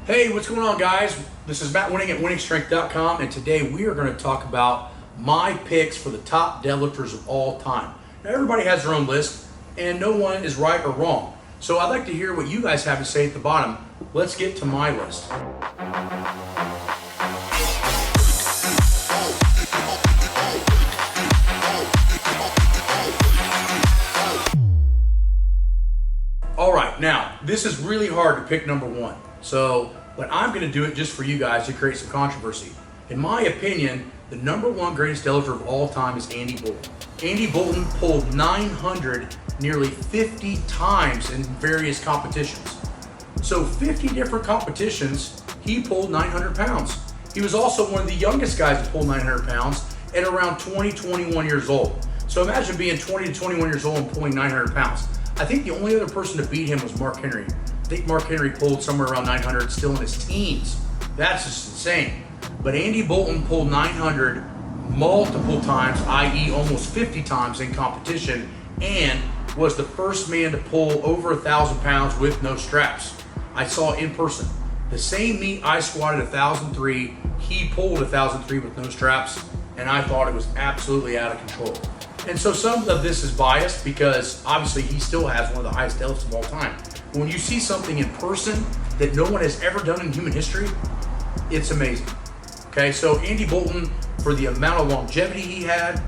Hey, what's going on, guys? This is Matt Wenning at WenningStrength.com, and today we are going to talk about my picks for the top deadlifters of all time. Now, everybody has their own list, and no one is right or wrong. So I'd like to hear what you guys have to say at the bottom. Let's get to my list. All right, now, this is really hard to pick number one. So, but I'm going to do it just for you guys to create some controversy. In my opinion, the number one greatest deadlifter of all time is Andy Bolton. Andy Bolton pulled 900 nearly 50 times in various competitions. So 50 different competitions, he pulled 900 pounds. He was also one of the youngest guys to pull 900 pounds at around 20, 21 years old. So imagine being 20 to 21 years old and pulling 900 pounds. I think the only other person to beat him was Mark Henry. I think Mark Henry pulled somewhere around 900, still in his teens. That's just insane. But Andy Bolton pulled 900 multiple times, i.e. almost 50 times in competition, and was the first man to pull over 1,000 pounds with no straps. I saw it in person. The same meet I squatted 1,003, he pulled 1,003 with no straps, and I thought it was absolutely out of control. And so some of this is biased because obviously he still has one of the highest deadlifts of all time. When you see something in person that no one has ever done in human history, it's amazing. Okay, so Andy Bolton, for the amount of longevity he had,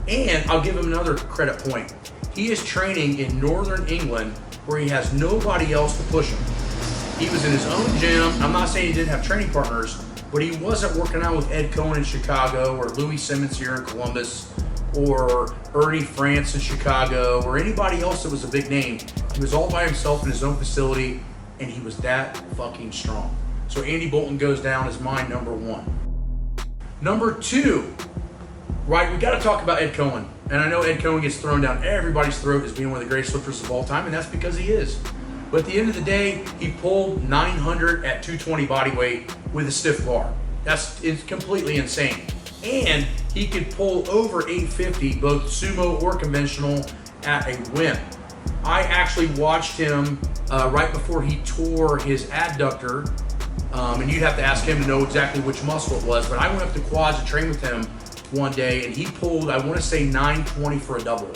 and I'll give him another credit point. He is training in Northern England where he has nobody else to push him. He was in his own gym. I'm not saying he didn't have training partners, but he wasn't working out with Ed Cohen in Chicago or Louis Simmons here in Columbus or Ernie France in Chicago or anybody else that was a big name. He was all by himself in his own facility, and he was that fucking strong. So Andy Bolton goes down as my number one. Number two, right, we got to talk about Ed Cohen. And I know Ed Cohen gets thrown down everybody's throat as being one of the greatest lifters of all time, and that's because he is. But at the end of the day, he pulled 900 at 220 body weight with a stiff bar. It's completely insane. And he could pull over 850, both sumo or conventional, at a whim. I actually watched him right before he tore his adductor, and you'd have to ask him to know exactly which muscle it was, but I went up to quads to train with him one day, and he pulled, I want to say 920 for a double.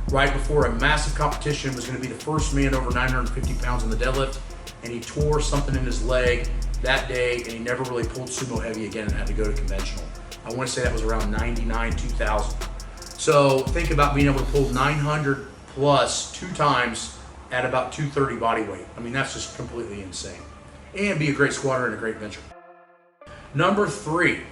Right before a massive competition, was going to be the first man over 950 pounds on the deadlift, and he tore something in his leg that day, and he never really pulled sumo heavy again and had to go to conventional. I want to say that was around 99, 2000. So think about being able to pull 900 plus two times at about 230 body weight. I mean, that's just completely insane. And be a great squatter and a great bencher. Number three.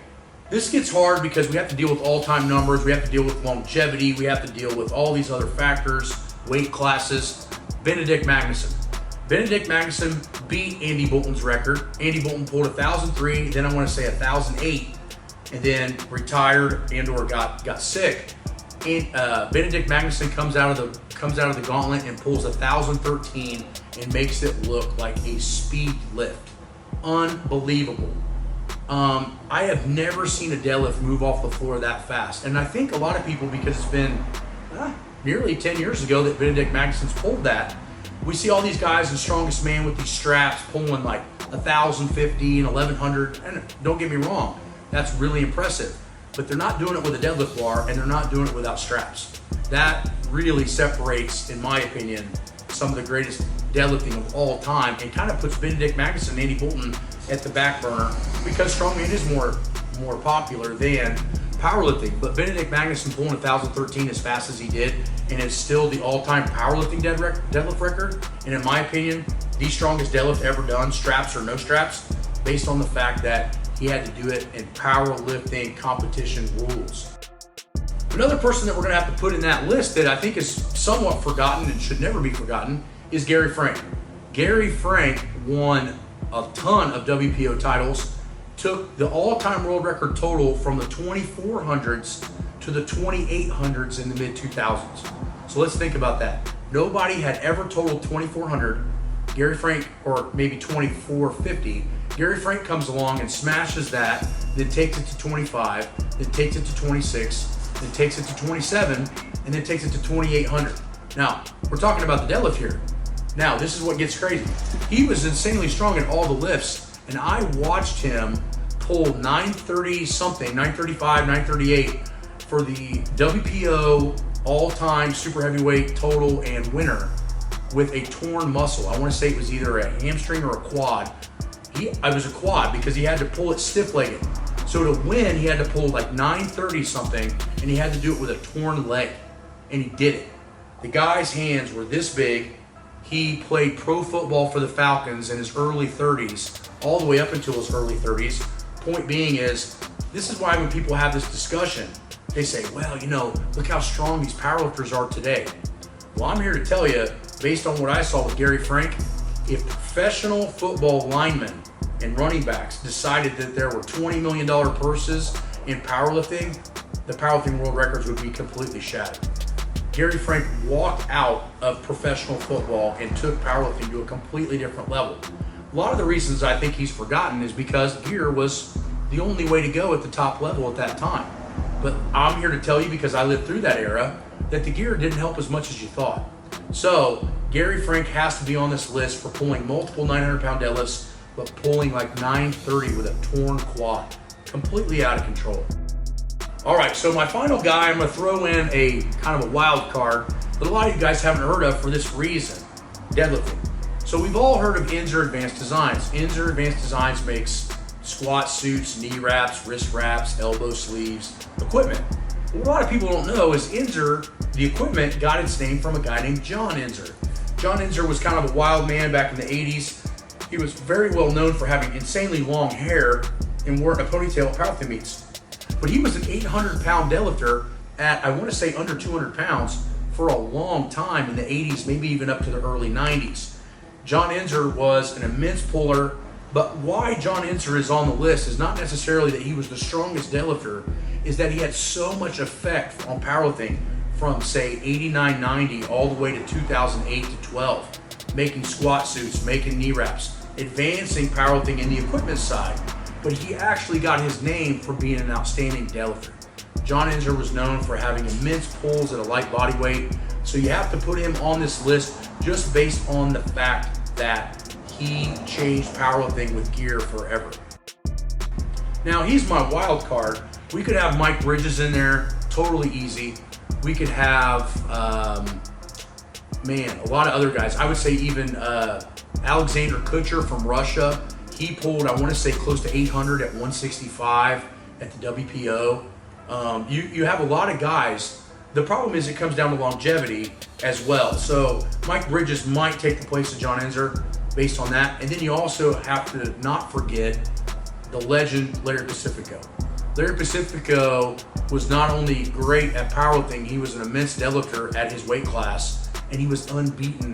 This gets hard because we have to deal with all-time numbers, we have to deal with longevity, we have to deal with all these other factors, weight classes. Benedict Magnusson. Benedict Magnusson beat Andy Bolton's record. Andy Bolton pulled 1,003, then I want to say 1,008, and then retired and or got sick. And Benedict Magnusson comes out of the gauntlet and pulls 1,013 and makes it look like a speed lift. Unbelievable. I have never seen a deadlift move off the floor that fast. And I think a lot of people, because it's been nearly 10 years ago that Benedict Magnusson's pulled that, we see all these guys in Strongest Man with these straps pulling like 1,050 and 1,100. And don't get me wrong, that's really impressive. But they're not doing it with a deadlift bar, and they're not doing it without straps. That really separates, in my opinion, some of the greatest deadlifting of all time, and kind of puts Benedict Magnusson and Andy Bolton at the back burner because strongman is more popular than powerlifting. But Benedict Magnusson pulling 1,013 as fast as he did, and is still the all-time powerlifting deadlift record, and in my opinion, the strongest deadlift ever done, straps or no straps, based on the fact that he had to do it in powerlifting competition rules. Another person that we're going to have to put in that list that I think is somewhat forgotten and should never be forgotten is Gary Frank. Gary Frank won a ton of WPO titles, took the all-time world record total from the 2400s to the 2800s in the mid-2000s. So let's think about that. Nobody had ever totaled 2400. Gary Frank, or maybe 2450. Gary Frank comes along and smashes that, then takes it to 25, then takes it to 26, then takes it to 27, and then takes it to 2800. Now, we're talking about the deadlift here. Now, this is what gets crazy. He was insanely strong in all the lifts, and I watched him pull 930 something, 935, 938 for the WPO all-time super heavyweight total and winner with a torn muscle. I want to say it was either a hamstring or a quad. It was a quad because he had to pull it stiff-legged. So to win, he had to pull like 930 something, and he had to do it with a torn leg, and he did it. The guy's hands were this big. He played pro football for the Falcons in his early 30s, all the way up until his early 30s. Point being is, this is why when people have this discussion, they say, well, you know, look how strong these powerlifters are today. Well, I'm here to tell you, based on what I saw with Gary Frank, if professional football linemen and running backs decided that there were $20 million purses in powerlifting, the powerlifting world records would be completely shattered. Gary Frank walked out of professional football and took powerlifting to a completely different level. A lot of the reasons I think he's forgotten is because gear was the only way to go at the top level at that time. But I'm here to tell you, because I lived through that era, that the gear didn't help as much as you thought. So Gary Frank has to be on this list for pulling multiple 900-pound deadlifts, but pulling like 930 with a torn quad. Completely out of control. All right, so my final guy, I'm gonna throw in a kind of a wild card that a lot of you guys haven't heard of for this reason, deadlifting. So we've all heard of Enzer Advanced Designs. Enzer Advanced Designs makes squat suits, knee wraps, wrist wraps, elbow sleeves, equipment. What a lot of people don't know is Enzer, the equipment, got its name from a guy named John Enzer. John Enzer was kind of a wild man back in the 80s. He was very well known for having insanely long hair and wore a ponytail at powerlifting meets. But he was an 800-pound deadlifter at, I want to say, under 200 pounds for a long time in the 80s, maybe even up to the early 90s. John Enzer was an immense puller, but why John Enzer is on the list is not necessarily that he was the strongest deadlifter, is that he had so much effect on powerlifting from, say, 89, 90 all the way to 2008 to 12, making squat suits, making knee wraps, advancing powerlifting in the equipment side. But he actually got his name for being an outstanding deadlifter. John Enzer was known for having immense pulls at a light body weight, so you have to put him on this list just based on the fact that he changed powerlifting with gear forever. Now, he's my wild card. We could have Mike Bridges in there, totally easy. We could have, a lot of other guys. I would say even Alexander Kutcher from Russia. He pulled, I want to say, close to 800 at 165 at the WPO. You have a lot of guys. The problem is it comes down to longevity as well. So Mike Bridges might take the place of John Enzer based on that. And then you also have to not forget the legend Larry Pacifico. Larry Pacifico was not only great at powerlifting, he was an immense deadlifter at his weight class, and he was unbeaten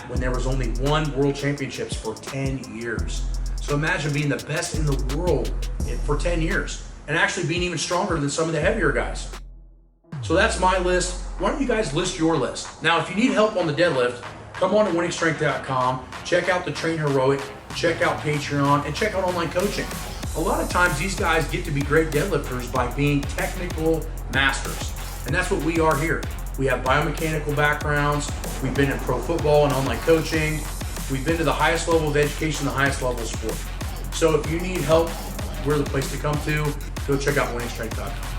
when there was only one world championships for 10 years. So imagine being the best in the world for 10 years and actually being even stronger than some of the heavier guys. So that's my list. Why don't you guys list your list? Now, if you need help on the deadlift, come on to WenningStrength.com, check out the Train Heroic, check out Patreon, and check out online coaching. A lot of times these guys get to be great deadlifters by being technical masters. And that's what we are here. We have biomechanical backgrounds. We've been in pro football and online coaching. We've been to the highest level of education, the highest level of sport. So if you need help, we're the place to come to. Go check out WenningStrength.com.